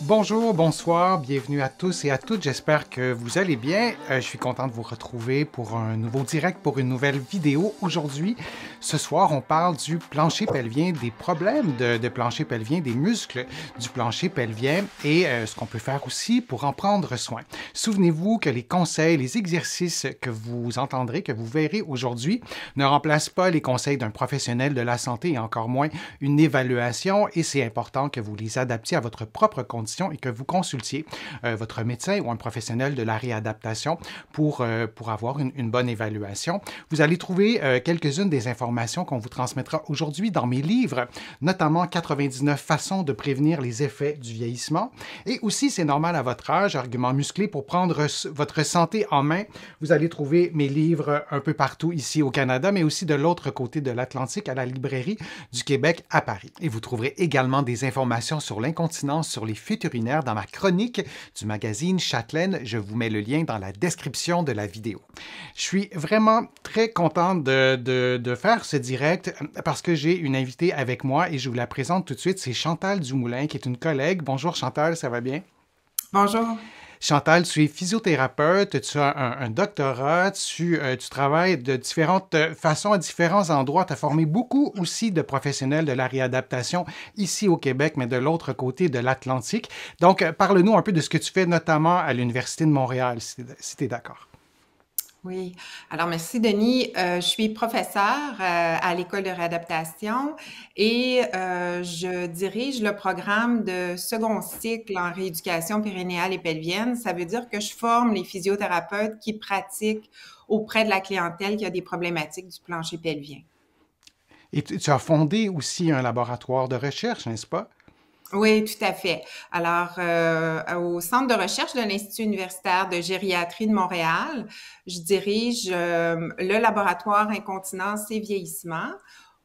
Bonjour, bonsoir, bienvenue à tous et à toutes. J'espère que vous allez bien. Je suis content de vous retrouver pour un nouveau direct, pour une nouvelle vidéo. Aujourd'hui, ce soir, on parle du plancher pelvien, des problèmes de plancher pelvien, des muscles du plancher pelvien et ce qu'on peut faire aussi pour en prendre soin. Souvenez-vous que les conseils, les exercices que vous entendrez, que vous verrez aujourd'hui, ne remplacent pas les conseils d'un professionnel de la santé et encore moins une évaluation. Et c'est important que vous les adaptiez à votre propre condition et que vous consultiez votre médecin ou un professionnel de la réadaptation pour avoir une bonne évaluation. Vous allez trouver quelques-unes des informations qu'on vous transmettra aujourd'hui dans mes livres, notamment 99 façons de prévenir les effets du vieillissement. Et aussi, c'est normal à votre âge, argument musclé pour prendre votre santé en main. Vous allez trouver mes livres un peu partout ici au Canada, mais aussi de l'autre côté de l'Atlantique à la librairie du Québec à Paris. Et vous trouverez également des informations sur l'incontinence, sur les fuites urinaires dans ma chronique du magazine Châtelaine. Je vous mets le lien dans la description de la vidéo. Je suis vraiment très content de faire ce direct parce que j'ai une invitée avec moi et je vous la présente tout de suite. C'est Chantal Dumoulin qui est une collègue. Bonjour Chantal, ça va bien? Bonjour. Chantal, tu es physiothérapeute, tu as un doctorat, tu travailles de différentes façons à différents endroits. Tu as formé beaucoup aussi de professionnels de la réadaptation ici au Québec, mais de l'autre côté de l'Atlantique. Donc, parle-nous un peu de ce que tu fais, notamment à l'Université de Montréal, si tu es d'accord. Oui. Alors, merci, Denis. Je suis professeure à l'École de réadaptation et je dirige le programme de second cycle en rééducation périnéale et pelvienne. Ça veut dire que je forme les physiothérapeutes qui pratiquent auprès de la clientèle qui a des problématiques du plancher pelvien. Et tu as fondé aussi un laboratoire de recherche, n'est-ce pas? Oui, tout à fait. Alors, au Centre de recherche de l'Institut universitaire de gériatrie de Montréal, je dirige le laboratoire incontinence et vieillissement,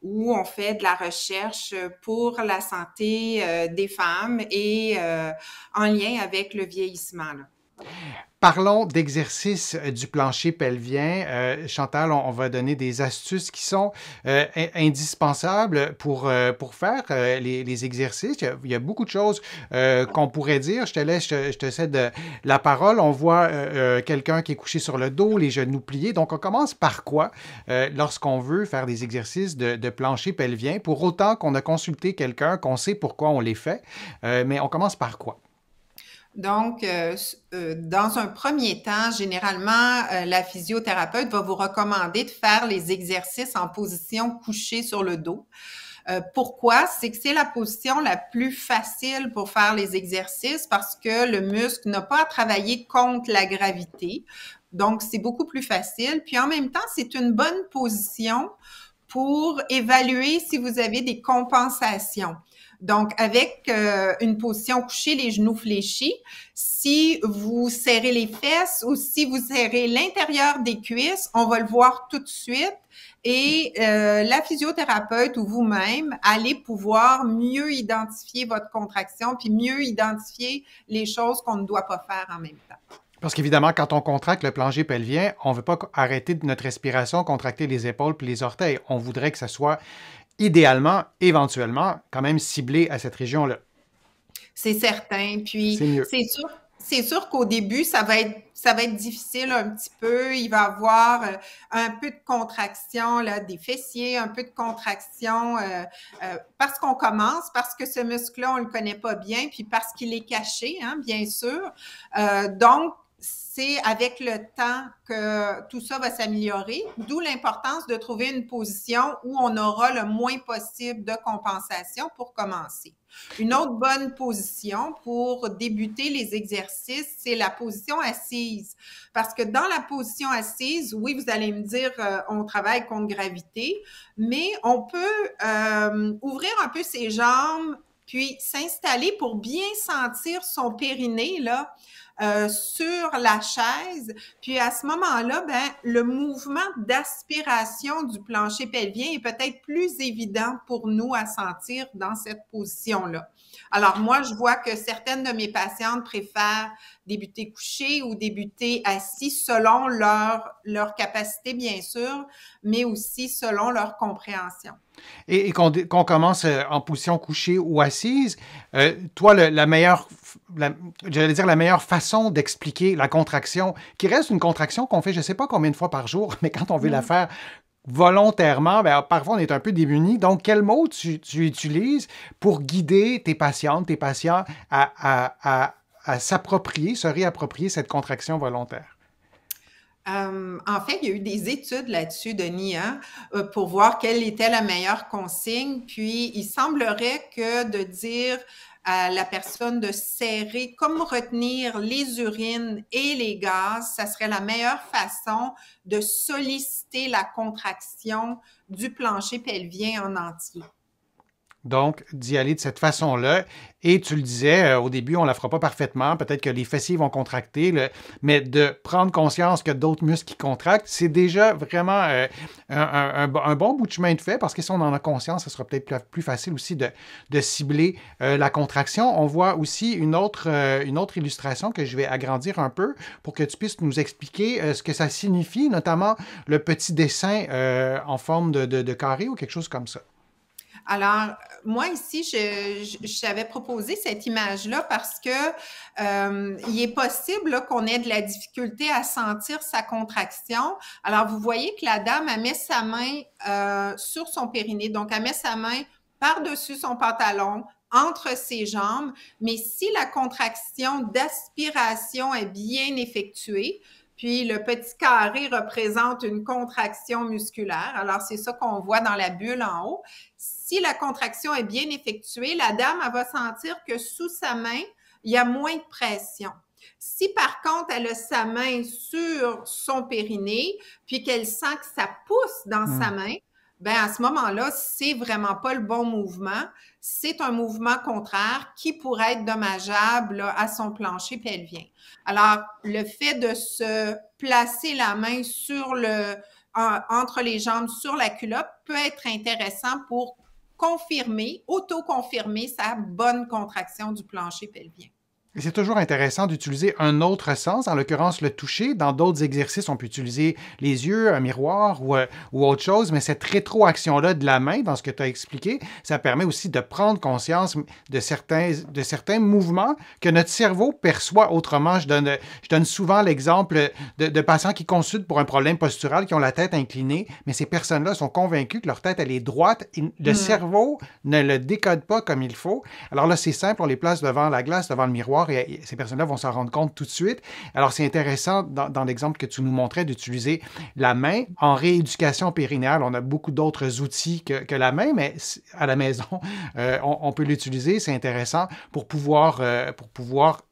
où on fait de la recherche pour la santé des femmes et en lien avec le vieillissement, là. Parlons d'exercices du plancher pelvien. Chantal, on va donner des astuces qui sont indispensables pour faire les exercices. Il y a beaucoup de choses qu'on pourrait dire. Je te cède la parole. On voit quelqu'un qui est couché sur le dos, les genoux pliés. Donc, on commence par quoi lorsqu'on veut faire des exercices de plancher pelvien, pour autant qu'on a consulté quelqu'un, qu'on sait pourquoi on les fait, mais on commence par quoi? Donc, dans un premier temps, généralement, la physiothérapeute va vous recommander de faire les exercices en position couchée sur le dos. Pourquoi? C'est que c'est la position la plus facile pour faire les exercices parce que le muscle n'a pas à travailler contre la gravité. Donc, c'est beaucoup plus facile. Puis en même temps, c'est une bonne position pour évaluer si vous avez des compensations. Donc, avec une position couchée, les genoux fléchis, si vous serrez les fesses ou si vous serrez l'intérieur des cuisses, on va le voir tout de suite. Et la physiothérapeute ou vous-même allez pouvoir mieux identifier votre contraction puis mieux identifier les choses qu'on ne doit pas faire en même temps. Parce qu'évidemment, quand on contracte le plancher pelvien, on ne veut pas arrêter notre respiration, contracter les épaules puis les orteils. On voudrait que ça soit idéalement, éventuellement, quand même ciblé à cette région-là. C'est certain. C'est Puis mieux. c'est sûr qu'au début, ça va être difficile un petit peu. Il va y avoir un peu de contraction là, des fessiers, un peu de contraction parce qu'on commence, parce que ce muscle-là, on le connaît pas bien, puis parce qu'il est caché, hein, bien sûr. Donc, c'est avec le temps que tout ça va s'améliorer, d'où l'importance de trouver une position où on aura le moins possible de compensation pour commencer. Une autre bonne position pour débuter les exercices, c'est la position assise. Parce que dans la position assise, oui, vous allez me dire, on travaille contre gravité, mais on peut ouvrir un peu ses jambes, puis s'installer pour bien sentir son périnée, là, sur la chaise. Puis à ce moment-là, ben, le mouvement d'aspiration du plancher pelvien est peut-être plus évident pour nous à sentir dans cette position-là. Alors moi, je vois que certaines de mes patientes préfèrent débuter couché ou débuter assis selon leur capacité, bien sûr, mais aussi selon leur compréhension. Et qu'on commence en position couchée ou assise, toi, la meilleure j'allais dire, la meilleure façon d'expliquer la contraction, qui reste une contraction qu'on fait je ne sais pas combien de fois par jour, mais quand on veut la faire volontairement, ben, parfois on est un peu démuni. Donc, quel mot tu utilises pour guider tes patientes, tes patients à s'approprier, se réapproprier cette contraction volontaire? En fait, il y a eu des études là-dessus, Denis, hein, pour voir quelle était la meilleure consigne. Puis, il semblerait que de dire à la personne de serrer, comme retenir les urines et les gaz, ça serait la meilleure façon de solliciter la contraction du plancher pelvien en entier. Donc, d'y aller de cette façon-là. Et tu le disais, au début, on ne la fera pas parfaitement. Peut-être que les fessiers vont contracter, mais de prendre conscience que d'autres muscles qui contractent, c'est déjà vraiment un bon bout de chemin de fait parce que si on en a conscience, ce sera peut-être plus facile aussi de cibler la contraction. On voit aussi une autre illustration que je vais agrandir un peu pour que tu puisses nous expliquer ce que ça signifie, notamment le petit dessin en forme de carré ou quelque chose comme ça. Alors, moi ici, j'avais proposé cette image-là parce que il est possible qu'on ait de la difficulté à sentir sa contraction. Alors, vous voyez que la dame, elle met sa main sur son périnée, donc elle met sa main par-dessus son pantalon, entre ses jambes, mais si la contraction d'aspiration est bien effectuée, puis le petit carré représente une contraction musculaire. Alors, c'est ça qu'on voit dans la bulle en haut. Si la contraction est bien effectuée, la dame, elle va sentir que sous sa main, il y a moins de pression. Si par contre, elle a sa main sur son périnée, puis qu'elle sent que ça pousse dans sa main, ben à ce moment-là, c'est vraiment pas le bon mouvement. C'est un mouvement contraire qui pourrait être dommageable là, à son plancher pelvien. Alors, le fait de se placer la main sur entre les jambes sur la culotte peut être intéressant pour confirmer, auto-confirmer sa bonne contraction du plancher pelvien. C'est toujours intéressant d'utiliser un autre sens, en l'occurrence le toucher. Dans d'autres exercices, on peut utiliser les yeux, un miroir ou autre chose, mais cette rétroaction-là de la main, dans ce que tu as expliqué, ça permet aussi de prendre conscience de certains mouvements que notre cerveau perçoit autrement. Je donne souvent l'exemple de patients qui consultent pour un problème postural, qui ont la tête inclinée, mais ces personnes-là sont convaincues que leur tête, elle est droite. Et le cerveau ne le décode pas comme il faut. Alors là, c'est simple, on les place devant la glace, devant le miroir, et ces personnes-là vont s'en rendre compte tout de suite. Alors, c'est intéressant, dans l'exemple que tu nous montrais, d'utiliser la main. En rééducation périnéale, on a beaucoup d'autres outils que la main, mais à la maison, on peut l'utiliser. C'est intéressant pour pouvoir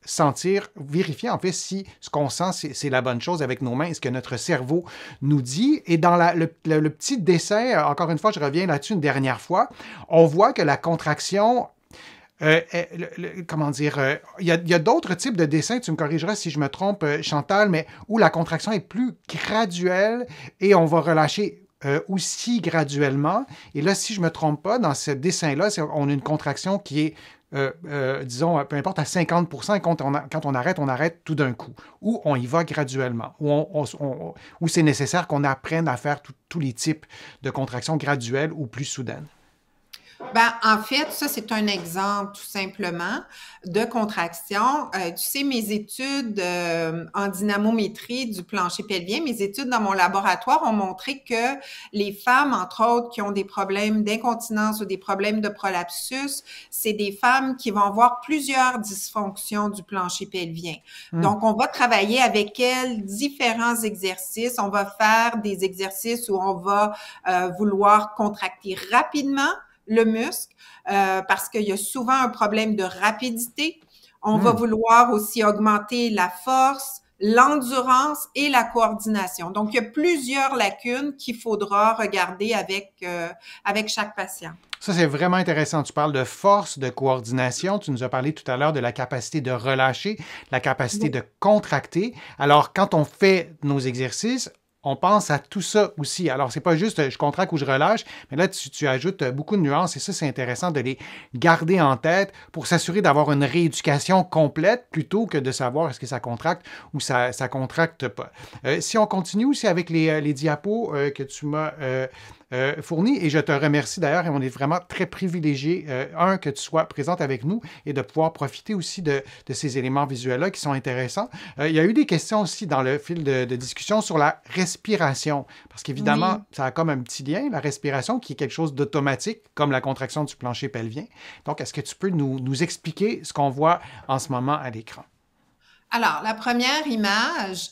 sentir, vérifier en fait si ce qu'on sent, c'est la bonne chose avec nos mains, ce que notre cerveau nous dit. Et dans le petit dessin, encore une fois, je reviens là-dessus une dernière fois, on voit que la contraction... comment dire, il y a d'autres types de dessins, tu me corrigeras si je me trompe, Chantal, mais où la contraction est plus graduelle et on va relâcher aussi graduellement. Et là, si je ne me trompe pas, dans ce dessin-là, on a une contraction qui est, disons, peu importe, à 50%, et quand on arrête tout d'un coup. Ou on y va graduellement. Ou c'est nécessaire qu'on apprenne à faire tous les types de contractions graduelles ou plus soudaines. Ben, en fait, ça, c'est un exemple tout simplement de contraction. Tu sais, mes études en dynamométrie du plancher pelvien, mes études dans mon laboratoire ont montré que les femmes, entre autres, qui ont des problèmes d'incontinence ou des problèmes de prolapsus, c'est des femmes qui vont avoir plusieurs dysfonctions du plancher pelvien. Donc, on va travailler avec elles différents exercices. On va faire des exercices où on va vouloir contracter rapidement le muscle, parce qu'il y a souvent un problème de rapidité. On va vouloir aussi augmenter la force, l'endurance et la coordination. Donc, il y a plusieurs lacunes qu'il faudra regarder avec chaque patient. Ça, c'est vraiment intéressant. Tu parles de force, de coordination. Tu nous as parlé tout à l'heure de la capacité de relâcher, la capacité de contracter. Alors, quand on fait nos exercices, on pense à tout ça aussi. Alors, c'est pas juste je contracte ou je relâche, mais là, tu ajoutes beaucoup de nuances et ça, c'est intéressant de les garder en tête pour s'assurer d'avoir une rééducation complète plutôt que de savoir est-ce que ça contracte ou ça contracte pas. Si on continue aussi avec les diapos que tu m'as fournis, et je te remercie d'ailleurs, et on est vraiment très privilégiés, que tu sois présente avec nous et de pouvoir profiter aussi de ces éléments visuels-là qui sont intéressants. Il y a eu des questions aussi dans le fil de discussion sur la respiration, parce qu'évidemment, Oui. ça a comme un petit lien, la respiration, qui est quelque chose d'automatique, comme la contraction du plancher pelvien. Donc, est-ce que tu peux nous expliquer ce qu'on voit en ce moment à l'écran? Alors, la première image,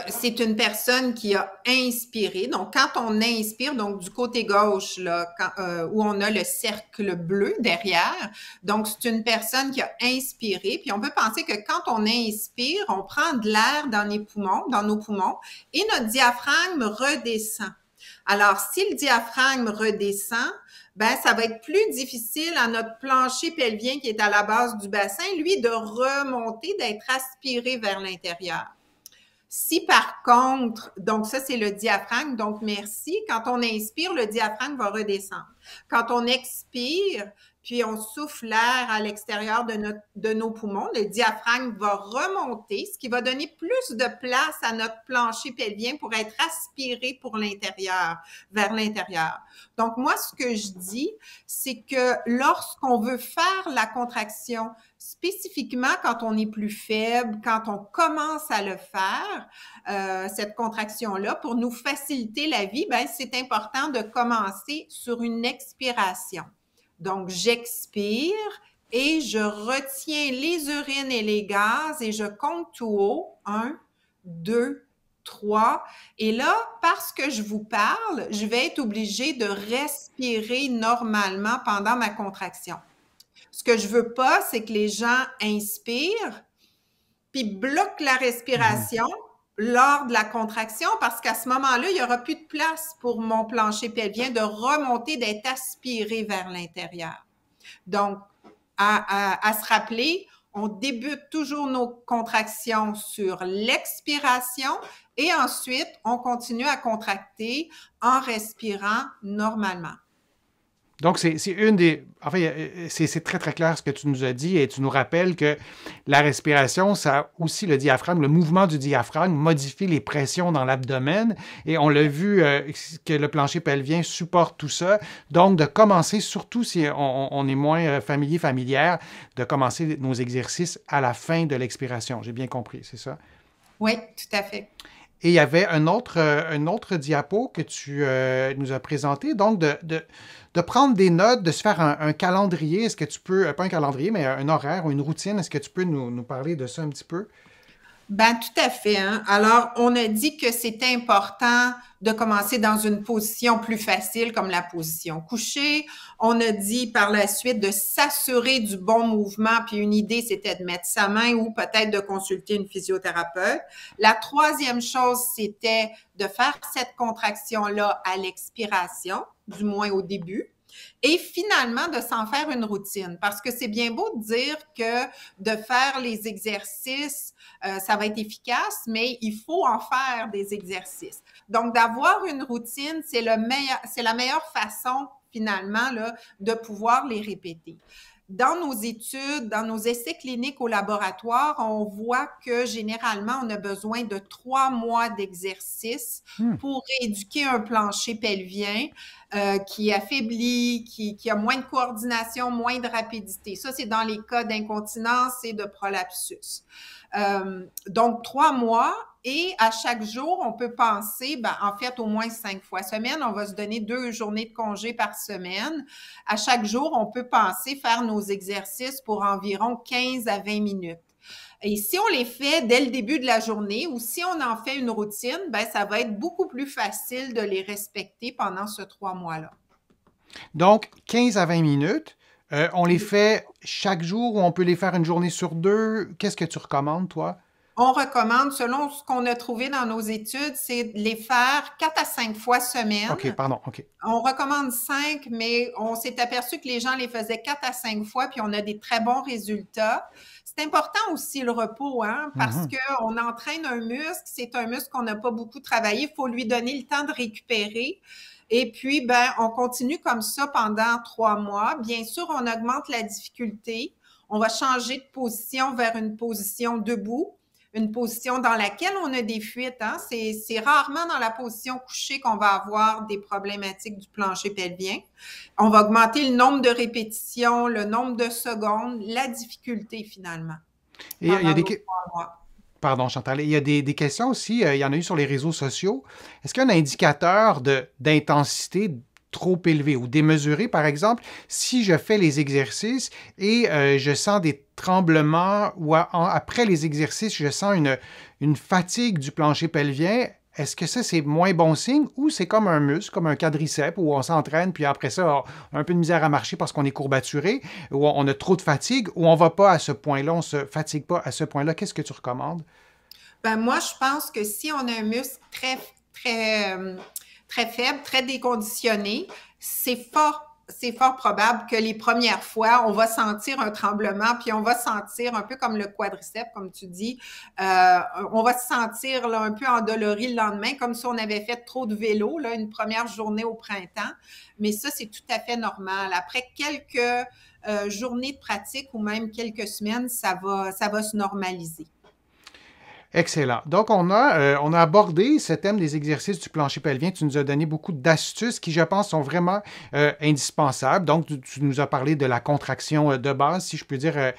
c'est une personne qui a inspiré. Donc, quand on inspire, donc du côté gauche, là, où on a le cercle bleu derrière, donc c'est une personne qui a inspiré. Puis on peut penser que quand on inspire, on prend de l'air dans nos poumons, et notre diaphragme redescend. Alors, si le diaphragme redescend, ben, ça va être plus difficile à notre plancher pelvien qui est à la base du bassin, lui, de remonter, d'être aspiré vers l'intérieur. Si par contre, donc ça c'est le diaphragme, donc merci, quand on inspire, le diaphragme va redescendre. Quand on expire, puis on souffle l'air à l'extérieur de nos poumons, le diaphragme va remonter, ce qui va donner plus de place à notre plancher pelvien pour être aspiré pour l'intérieur, vers l'intérieur. Donc moi, ce que je dis, c'est que lorsqu'on veut faire la contraction, spécifiquement quand on est plus faible, quand on commence à le faire, cette contraction-là, pour nous faciliter la vie, ben, c'est important de commencer sur une expiration. Donc, j'expire et je retiens les urines et les gaz et je compte tout haut. 1, 2, 3. Et là, parce que je vous parle, je vais être obligée de respirer normalement pendant ma contraction. Ce que je veux pas, c'est que les gens inspirent puis bloquent la respiration lors de la contraction parce qu'à ce moment-là, il n'y aura plus de place pour mon plancher pelvien de remonter, d'être aspiré vers l'intérieur. Donc, à se rappeler, on débute toujours nos contractions sur l'expiration et ensuite, on continue à contracter en respirant normalement. Donc, c'est une des... Enfin, c'est très, très clair ce que tu nous as dit et tu nous rappelles que la respiration, ça a aussi le diaphragme, le mouvement du diaphragme modifie les pressions dans l'abdomen et on l'a vu que le plancher pelvien supporte tout ça. Donc, de commencer, surtout si on est moins familière, de commencer nos exercices à la fin de l'expiration. J'ai bien compris, c'est ça? Oui, tout à fait. Et il y avait un autre diapo que tu nous as présenté, donc de prendre des notes, de se faire un calendrier. Est-ce que tu peux, pas un calendrier, mais un horaire ou une routine, est-ce que tu peux nous parler de ça un petit peu? Ben, tout à fait, hein. Alors, on a dit que c'est important de commencer dans une position plus facile, comme la position couchée. On a dit par la suite de s'assurer du bon mouvement, puis une idée, c'était de mettre sa main ou peut-être de consulter une physiothérapeute. La troisième chose, c'était de faire cette contraction-là à l'expiration, du moins au début. Et finalement, de s'en faire une routine. Parce que c'est bien beau de dire que de faire les exercices, ça va être efficace, mais il faut en faire des exercices. Donc, d'avoir une routine, c'est la meilleure façon, finalement, là, de pouvoir les répéter. Dans nos études, dans nos essais cliniques au laboratoire, on voit que généralement, on a besoin de 3 mois d'exercice pour rééduquer un plancher pelvien qui est affaibli, qui a moins de coordination, moins de rapidité. Ça, c'est dans les cas d'incontinence et de prolapsus. Donc, 3 mois. Et à chaque jour, on peut penser, ben, en fait, au moins 5 fois semaine, on va se donner 2 journées de congé par semaine. À chaque jour, on peut penser faire nos exercices pour environ 15 à 20 minutes. Et si on les fait dès le début de la journée ou si on en fait une routine, ben, ça va être beaucoup plus facile de les respecter pendant ce 3 mois-là. Donc, 15 à 20 minutes, on les fait chaque jour ou on peut les faire une journée sur 2? Qu'est-ce que tu recommandes, toi? On recommande, selon ce qu'on a trouvé dans nos études, c'est de les faire 4 à 5 fois OK, semaine. pardon, OK. On recommande 5, mais on s'est aperçu que les gens les faisaient 4 à 5 fois, puis on a des très bons résultats. C'est important aussi le repos, hein, parce Mhm. qu'on entraîne un muscle, c'est un muscle qu'on n'a pas beaucoup travaillé, il faut lui donner le temps de récupérer. Et puis, ben, on continue comme ça pendant 3 mois. Bien sûr, on augmente la difficulté. On va changer de position vers une position debout, une position dans laquelle on a des fuites. Hein. C'est rarement dans la position couchée qu'on va avoir des problématiques du plancher pelvien. On va augmenter le nombre de répétitions, le nombre de secondes, la difficulté finalement Et il y a pendant des... nos 3 mois. Pardon, Chantal. Il y a des questions aussi, il y en a eu sur les réseaux sociaux. Est-ce qu'il y a un indicateur d'intensité trop élevé ou démesuré, par exemple, si je fais les exercices et je sens des tremblements ou après les exercices, je sens une fatigue du plancher pelvien, est-ce que ça, c'est moins bon signe ou c'est comme un muscle, comme un quadriceps où on s'entraîne puis après ça, on a un peu de misère à marcher parce qu'on est courbaturé ou on a trop de fatigue ou on ne va pas à ce point-là, on ne se fatigue pas à ce point-là? Qu'est-ce que tu recommandes? Ben, moi, je pense que si on a un muscle très faible, très déconditionné, c'est fort probable que les premières fois, on va sentir un tremblement, puis on va sentir un peu comme le quadriceps, comme tu dis, on va se sentir là, un peu endolori le lendemain, comme si on avait fait trop de vélo, là, une première journée au printemps. Mais ça, c'est tout à fait normal. Après quelques journées de pratique ou même quelques semaines, ça va se normaliser. Excellent. Donc, on a abordé ce thème des exercices du plancher pelvien. Tu nous as donné beaucoup d'astuces qui, je pense, sont vraiment indispensables. Donc, tu nous as parlé de la contraction de base, si je peux dire,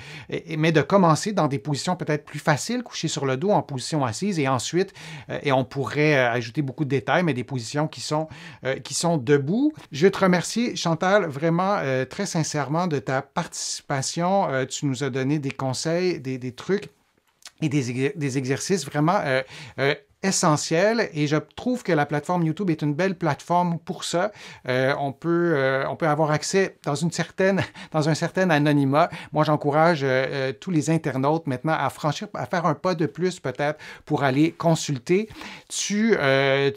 mais de commencer dans des positions peut-être plus faciles, couché sur le dos en position assise, et ensuite, et on pourrait ajouter beaucoup de détails, mais des positions qui sont debout. Je veux te remercier, Chantal, vraiment très sincèrement de ta participation. Tu nous as donné des conseils, des trucs et des exercices vraiment essentiels. Et je trouve que la plateforme YouTube est une belle plateforme pour ça. On peut avoir accès dans un certain anonymat. Moi, j'encourage tous les internautes maintenant à faire un pas de plus peut-être pour aller consulter. Tu es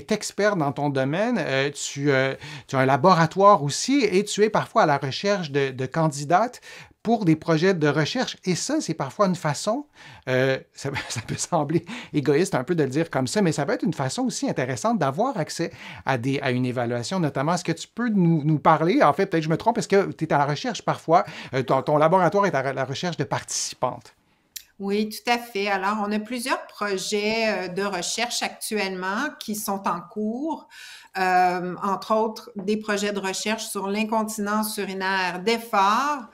expert dans ton domaine. Tu as un laboratoire aussi et tu es parfois à la recherche de candidates pour des projets de recherche. Et ça, c'est parfois une façon, ça peut sembler égoïste un peu de le dire comme ça, mais ça peut être une façon aussi intéressante d'avoir accès à une évaluation, notamment. Est-ce que tu peux nous parler, en fait, peut-être que je me trompe, est-ce que tu es à la recherche parfois, ton laboratoire est à la recherche de participantes? Oui, tout à fait. Alors, on a plusieurs projets de recherche actuellement qui sont en cours, entre autres des projets de recherche sur l'incontinence urinaire d'effort,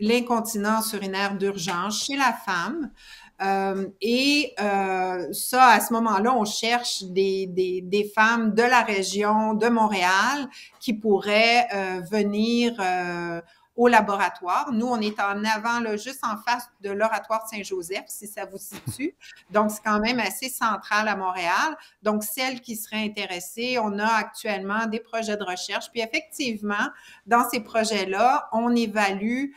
l'incontinence urinaire d'urgence chez la femme. Ça, à ce moment-là, on cherche des femmes de la région de Montréal qui pourraient venir au laboratoire. Nous, on est en avant, là, juste en face de l'Oratoire Saint-Joseph, si ça vous situe. Donc, c'est quand même assez central à Montréal. Donc, celles qui seraient intéressées, on a actuellement des projets de recherche. Puis, effectivement, dans ces projets-là, on évalue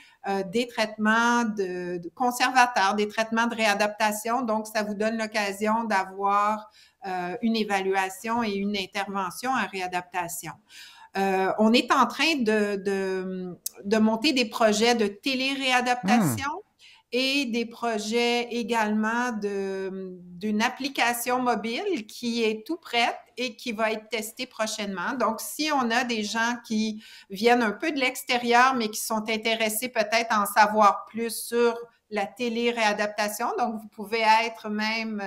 des traitements de conservateurs, des traitements de réadaptation. Donc, ça vous donne l'occasion d'avoir une évaluation et une intervention en réadaptation. On est en train de monter des projets de télé-réadaptation et des projets également d'une application mobile qui est tout prête et qui va être testée prochainement. Donc, si on a des gens qui viennent un peu de l'extérieur, mais qui sont intéressés peut-être à en savoir plus sur la télé-réadaptation, donc vous pouvez être même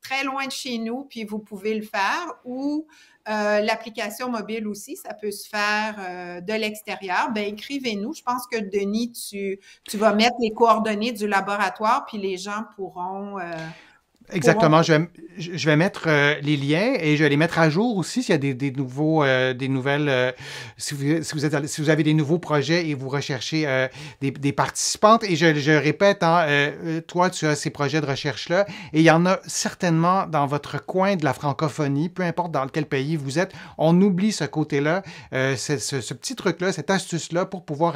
très loin de chez nous, puis vous pouvez le faire, ou l'application mobile aussi, ça peut se faire de l'extérieur. Ben, écrivez-nous. Je pense que Denis, tu vas mettre les coordonnées du laboratoire, puis les gens pourront Exactement. Je vais mettre les liens et je vais les mettre à jour aussi s'il y a des nouvelles. Si vous avez des nouveaux projets et vous recherchez des participantes. Et je répète, hein, toi, tu as ces projets de recherche-là et il y en a certainement dans votre coin de la francophonie, peu importe dans quel pays vous êtes. On oublie ce côté-là, ce petit truc-là, cette astuce-là pour pouvoir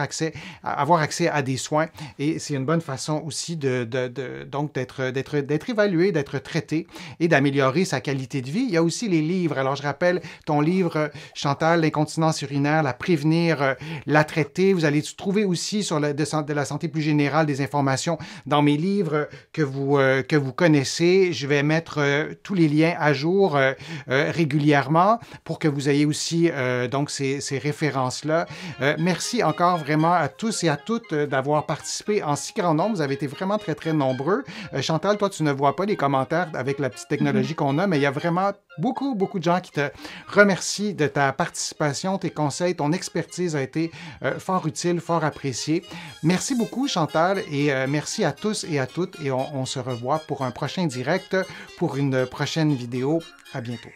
avoir accès à des soins. Et c'est une bonne façon aussi donc d'être évalué, d'être traité et d'améliorer sa qualité de vie. Il y a aussi les livres. Alors, je rappelle ton livre, Chantal, l'incontinence urinaire, la prévenir, la traiter. Vous allez trouver aussi sur de la santé plus générale des informations dans mes livres que vous connaissez. Je vais mettre tous les liens à jour régulièrement pour que vous ayez aussi donc ces références-là. Merci encore vraiment à tous et à toutes d'avoir participé en si grand nombre. Vous avez été vraiment très, très nombreux. Chantal, toi, tu ne vois pas les commentaires avec la petite technologie qu'on a, mais il y a vraiment beaucoup, beaucoup de gens qui te remercient de ta participation, tes conseils, ton expertise a été fort utile, fort appréciée. Merci beaucoup, Chantal, et merci à tous et à toutes, et on se revoit pour un prochain direct, pour une prochaine vidéo. À bientôt.